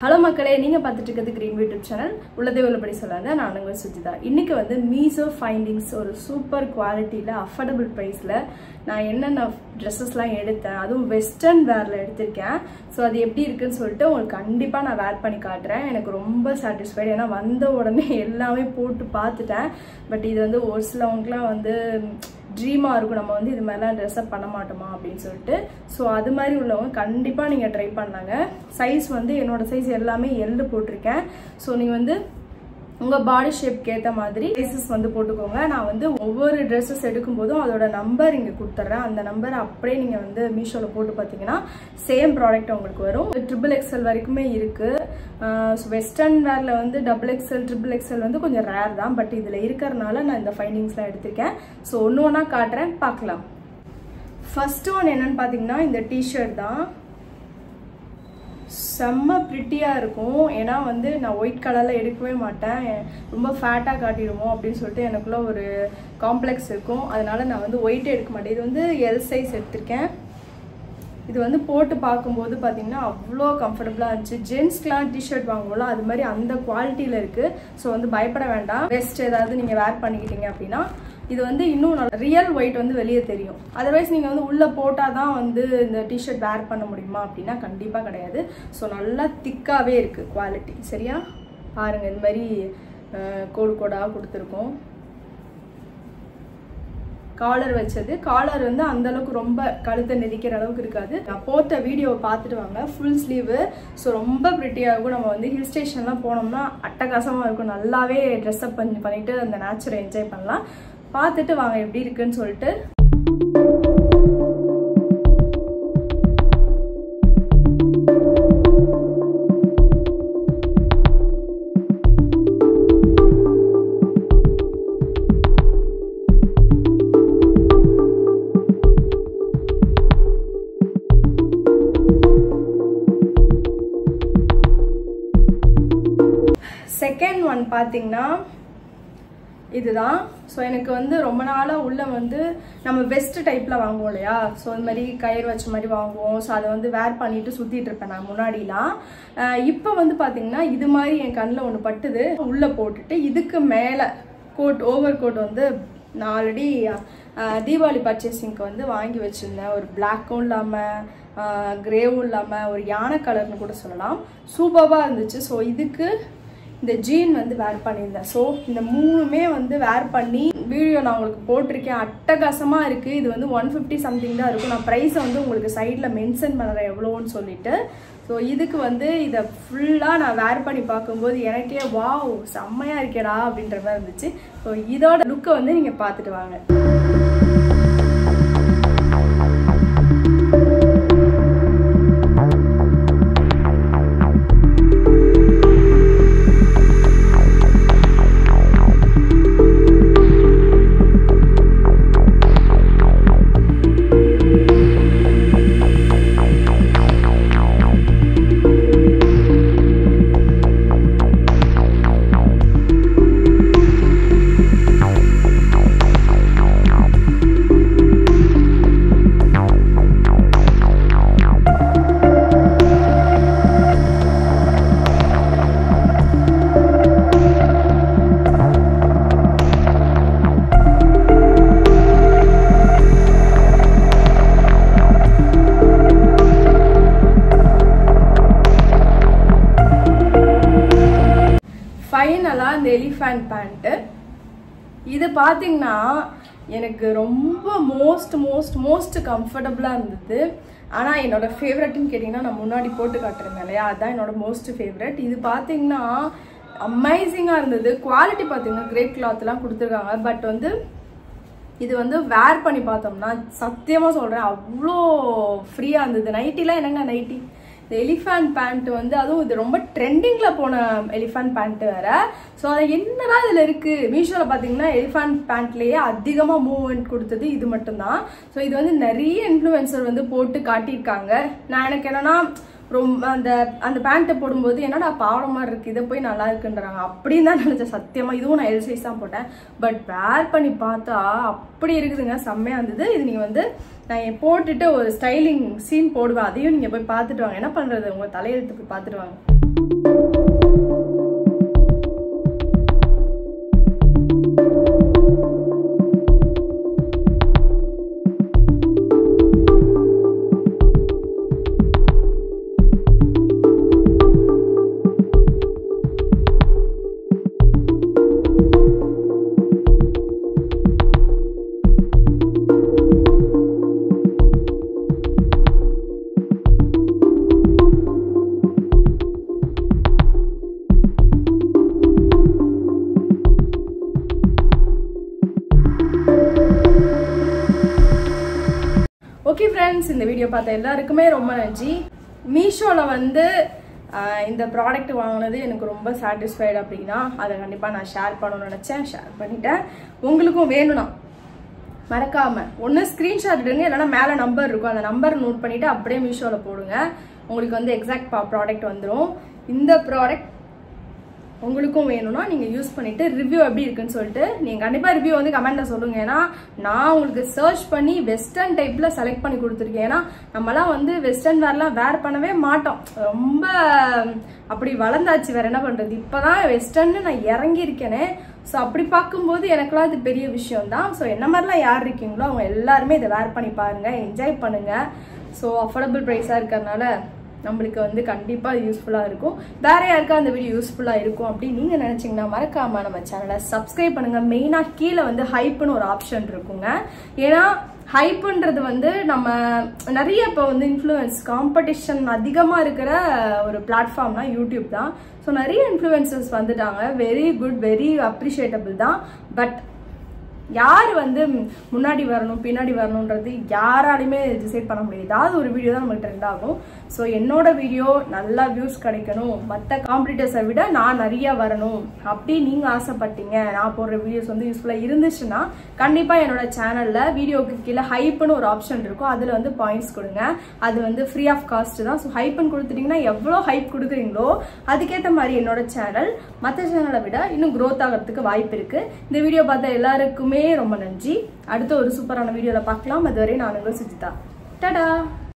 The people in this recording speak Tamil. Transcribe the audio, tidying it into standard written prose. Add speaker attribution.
Speaker 1: Hello மக்களே, நீங்க பார்த்துட்டு இருக்கிறது Green YouTube channel. உள்ளதே உள்ளபடி சொல்லாத நான் உங்க சுஜிதா. இன்னைக்கு வந்து மீசோ ஃபைண்டிங்ஸ் ஒரு சூப்பர் குவாலிட்டில அஃபோர்டபிள் பிரைஸ்ல நான் என்னென்ன Dresses-லாம் எடுத்தேன். அதுவும் வெஸ்டர்ன் வேர்ல எடுத்திருக்கேன். சோ அது எப்படி இருக்குன்னு சொல்லிட்டு உங்களுக்கு கண்டிப்பா நான் வேர் பண்ணி காட்டுறேன். எனக்கு ரொம்ப சாட்டிஸ்ஃபைட். ஏனா வந்த உடனே எல்லாமே போட்டு பார்த்துட்டேன். பட் இது வந்து ஒரு சிலவங்களுக்குலாம் வந்து ட்ரீமா இருக்கும் நம்ம வந்து இது மேல Dress up பண்ண மாட்டோமா அப்படினு சொல்லிட்டு சோ அது மாதிரி உள்ளவங்க கண்டிப்பா நீங்க ட்ரை பண்ணாங்க சைஸ் வந்து என்னோட சைஸ் எல்லாமே L போட்டுருக்கேன் சோ நீங்க வந்து உங்க பாடி ஷேப்க்கு ஏத்த மாதிரி சைஸஸ் வந்து போட்டுக்கோங்க நான் வந்து ஒவ்வொரு Dresses எடுக்கும்போதும் அதோட நம்பர் இங்க கொடுத்துறேன் அந்த நம்பர் அப்படியே நீங்க வந்து மீஷோல போட்டு பாத்தீங்கன்னா சேம் ப்ராடக்ட் உங்களுக்கு வரும் XXL வரைக்குமே இருக்கு வெஸ்டர்ன் வேர்ல வந்து XXL XXL வந்து கொஞ்சம் ரேர் தான் பட் இதுல இருக்கறனால நான் இந்த ஃபைண்டிங்ஸ்லாம் எடுத்துக்கேன் சோ ஒவ்வொண்ணா காட்றேன் பார்க்கலாம் ஃபர்ஸ்ட் ஒன் என்னன்னு பாத்தீங்கன்னா இந்த டி-ஷர்ட் தான் செம்ம பிரிட்டியா இருக்கும் ஏனா வந்து நான் ஒயிட் கலர்ல எடுக்கவே மாட்டேன் ரொம்ப ஃபேட்டா காட்டிடுமோ அப்படினு சொல்லிட்டு எனக்குள்ள ஒரு காம்ப்ளெக்ஸ் இருக்கும் அதனால நான் வந்து ஒயிட் எடுக்க மாட்டேன் இது வந்து L சைஸ் எடுத்துர்க்கேன் இது வந்து போட்டு பாக்கும்போது பாத்தீங்கன்னா அவ்ளோ கம்ஃபர்ட்டபிளா இருந்துச்சு ஜென்ஸ்க்குலாம் டி-ஷர்ட் வாங்குவோம்ல அது மாதிரி அந்த குவாலிட்டில இருக்கு சோ வந்து பயப்பட வேண்டாம் வெஸ்ட் ஏதாவது நீங்க வேர் பண்ணிக்கிட்டீங்க அப்படினா இது வந்து இன்னும் ரியல் ஒயிட் வந்து வெளியே தெரியும் அதர்வைஸ் நீங்க வந்து உள்ள போட்டா தான் வந்து இந்த டி-ஷர்ட் வேர் பண்ண முடியுமா அப்படினா கண்டிப்பா கிடையாது சோ நல்லா திக்காவே இருக்கு குவாலிட்டி சரியா பாருங்க இந்த மாதிரி கோடு கோடா கொடுத்திருக்கோம் காலர் வச்சது காலர் வந்து அந்த அளவுக்கு ரொம்ப கழுத்தை நெரிக்கிற அளவுக்கு இருக்காது நான் போட்ட வீடியோவை பார்த்துட்டு வாங்க ஃபுல் ஸ்லீவ் சோ ரொம்ப பிரிட்டியா இருக்கும் நம்ம வந்து ஹில் ஸ்டேஷன்லாம் போனோம்னா அட்டகாசமா இருக்கும் நல்லாவே Dress up பண்ணிட்டு அந்த நேச்சரை என்ஜாய் பண்ணலாம் பார்த்துட்டு வாங்க எப்படி இருக்குன்னு சொல்லிட்டு செகண்ட் ஒன் பாத்தீங்கன்னா இதுதான் சோ எனக்கு வந்து ரொம்ப நாளா உள்ள வந்து நம்ம வெஸ்ட் டைப்ல வாங்குவோம் இல்லையா சோ இந்த மாதிரி கயிறு வச்ச மாதிரி வாங்குவோம் சோ அதை வந்து வேர் பண்ணிட்டு சுத்திட்டு இருப்பேன் நான் முன்னாடிலாம் இப்போ வந்து பாத்தீங்கன்னா இது மாதிரி என் கண்ணில் ஒன்று பட்டுது உள்ள போட்டுட்டு இதுக்கு மேல கோட் ஓவர் கோட் வந்து நான் ஆல்ரெடி தீபாவளி பர்ச்சேசிங்க்கு வந்து வாங்கி வச்சிருந்தேன் ஒரு பிளாக்கும் இல்லாம கிரேவும் இல்லாம ஒரு யானை கலர்னு கூட சொல்லலாம் சூப்பரா இருந்துச்சு ஸோ இதுக்கு இந்த ஜீன் வந்து வேர் பண்ணியிருந்தேன் ஸோ இந்த மூணுமே வந்து வேர் பண்ணி வீடியோ நான் உங்களுக்கு போட்டிருக்கேன் அட்டகாசமா இருக்கு இது வந்து 150 சம்திங் தான் இருக்கும் நான் ப்ரைஸை வந்து உங்களுக்கு சைடில் மென்ஷன் பண்ணுறேன் எவ்வளோன்னு சொல்லிட்டு ஸோ இதுக்கு வந்து இதை ஃபுல்லாக நான் வேர் பண்ணி பார்க்கும்போது எனக்கே வாவ் செம்மையா இருக்கேடா அப்படின்ற மாதிரி இருந்துச்சு ஸோ இதோட லுக்கை வந்து நீங்க பார்த்துட்டு வாங்க ஃபைனலா இந்த எலிஃபண்ட் பேண்ட் இது பாத்தீங்கன்னா எனக்கு ரொம்ப மோஸ்ட் கம்ஃபர்டபுளா இருந்தது ஆனா என்னோட ஃபேவரட்னு கேட்டீங்கன்னா நான் முன்னாடி போட்டு காட்டுறேன் இல்லையா அதான் என்னோட மோஸ்ட் ஃபேவரட் இது பாத்தீங்கன்னா அமேசிங்கா இருந்தது குவாலிட்டி பாத்தீங்கன்னா கிரேப் கிளாத்லாம் கொடுத்துருக்காங்க பட் வந்து இது வந்து வேர் பண்ணி பார்த்தோம்னா சத்தியமா சொல்றேன் அவ்வளோ ஃப்ரீயா இருந்தது நைட்டிலாம் என்னங்க நைட்டி இந்த எலிஃபண்ட் பேண்ட் வந்து அதுவும் இது ரொம்ப ட்ரெண்டிங்ல போன எலிஃபண்ட் பேண்ட் வேற ஸோ அது என்னடா இதுல இருக்கு மீஷோல பாத்தீங்கன்னா எலிஃபண்ட் பேண்ட்லயே அதிகமா மூவ்மெண்ட் கொடுத்தது இது மட்டும்தான் ஸோ இது வந்து நிறைய இன்ஃப்ளூயன்சர் வந்து போட்டு காட்டியிருக்காங்க நான் எனக்கு என்னன்னா ரொம்ப அந்த பேண்ட் போடும்போது என்னடா பாவம் மாதிரி இருக்கு இதை போய் நல்லா இருக்குன்றாங்க அப்படின்னு தான் நினைச்சேன் சத்தியமா இதுவும் நான் L சைஸ் தான் போட்டேன் பட் வேர் பண்ணி பார்த்தா அப்படி இருக்குதுங்க செம்மையா இருந்தது இது நீங்க வந்து நான் போட்டுட்டு ஒரு ஸ்டைலிங் சீன் போடுவேன் அதையும் நீங்க போய் பார்த்துட்டு வாங்க என்ன பண்றது உங்க தலையெழுத்து போய் பார்த்துட்டு வாங்க ஃப்ரெண்ட்ஸ், இந்த வீடியோ பார்த்த எல்லாருக்குமே ரொம்ப நன்றி. மீஷோல வந்து இந்த ப்ராடக்ட் வாங்கினது எனக்கு ரொம்ப சாட்டிஸ்ஃபைடு அப்படின்னா அதை கண்டிப்பாக நான் ஷேர் பண்ணணும்னு நினச்சேன். ஷேர் பண்ணிட்டேன். உங்களுக்கும் வேணும்னா மறக்காம ஒன்று ஸ்க்ரீன்ஷாட் எடுங்க, இல்லைனா மேலே நம்பர் இருக்கும், அந்த நம்பர் நோட் பண்ணிவிட்டு அப்படியே மீஷோவில் போடுங்க. உங்களுக்கு வந்து எக்ஸாக்ட் ப்ராடக்ட் வந்துடும். இந்த ப்ராடக்ட் உங்களுக்கும் வேணும்னா நீங்கள் யூஸ் பண்ணிவிட்டு ரிவ்யூ எப்படி இருக்குன்னு சொல்லிட்டு நீங்கள் கண்டிப்பாக ரிவ்யூ வந்து கமெண்ட்டில் சொல்லுங்கள். ஏன்னா நான் உங்களுக்கு சர்ச் பண்ணி வெஸ்டர்ன் டைப்பில் செலக்ட் பண்ணி கொடுத்துருக்கேன். ஏன்னா நம்மலாம் வந்து வெஸ்டர்ன் வேர்லாம் வேர் பண்ணவே மாட்டோம், ரொம்ப அப்படி வளர்ந்தாச்சு, வேறு என்ன பண்ணுறது. இப்போ தான் வெஸ்டர்ன்னு நான் இறங்கியிருக்கேனே. ஸோ அப்படி பார்க்கும்போது எனக்குலாம் இது பெரிய விஷயம் தான். ஸோ என்ன மாதிரிலாம் யார் இருக்கீங்களோ அவங்க எல்லாருமே இதை வேர் பண்ணி பாருங்கள், என்ஜாய் பண்ணுங்கள். ஸோ அஃபோர்டபுள் ப்ரைஸாக இருக்கிறதுனால நம்மளுக்கு வந்து கண்டிப்பாக யூஸ்ஃபுல்லாக இருக்கும். வேற யாருக்கா அந்த வீடியோ யூஸ்ஃபுல்லாக இருக்கும் அப்படின்னு நீங்கள் நினச்சிங்கன்னா மறக்காமல் நம்ம சேனலை சப்ஸ்கிரைப் பண்ணுங்கள். மெயினாக கீழே வந்து ஹைப்புன்னு ஒரு ஆப்ஷன் இருக்குங்க. ஏன்னா ஹைப்புன்றது வந்து நம்ம நிறைய இப்போ வந்து இன்ஃப்ளூயன்ஸ் காம்படிஷன் அதிகமாக இருக்கிற ஒரு பிளாட்ஃபார்ம்னா யூடியூப் தான். ஸோ நிறைய இன்ஃப்ளூயன்சர்ஸ் வந்துட்டாங்க. வெரி குட், வெரி அப்ரிஷியேட்டபிள் தான். பட் யார் வந்து முன்னாடி வரணும் பின்னாடி வரணுன்றது யாராலையுமே டிசைட் பண்ண முடியாது. ஏதாவது ஒரு வீடியோ தான் நமக்கு ட்ரெண்ட் ஆகும். ஸோ என்னோட வீடியோ நல்லா வியூஸ் கிடைக்கணும், மற்ற காம்படிட்டர்ஸை விட நான் நிறைய வரணும் அப்படி நீங்கள் ஆசைப்பட்டீங்க, நான் போடுற வீடியோஸ் வந்து யூஸ்ஃபுல்லாக இருந்துச்சுன்னா கண்டிப்பாக என்னோட சேனலில் வீடியோக்கு கீழே ஹைப்புன்னு ஒரு ஆப்ஷன் இருக்கும். அதில் வந்து பாயிண்ட்ஸ் கொடுங்க. அது வந்து ஃப்ரீ ஆஃப் காஸ்ட் தான். ஸோ ஹைப்புன்னு கொடுத்துட்டிங்கன்னா எவ்வளோ ஹைப் கொடுக்குறீங்களோ அதுக்கேற்ற மாதிரி என்னோட சேனல் மற்ற சேனலை விட இன்னும் க்ரோத் ஆகிறதுக்கு வாய்ப்பு இருக்குது. இந்த வீடியோ பார்த்த எல்லாருக்குமே ரொம்ப நன்றி. அடுத்த ஒரு சூப்பரான வீடியோவில் பார்க்கலாம். அதுவரை நான் உங்கள் சுஜிதா. டடா.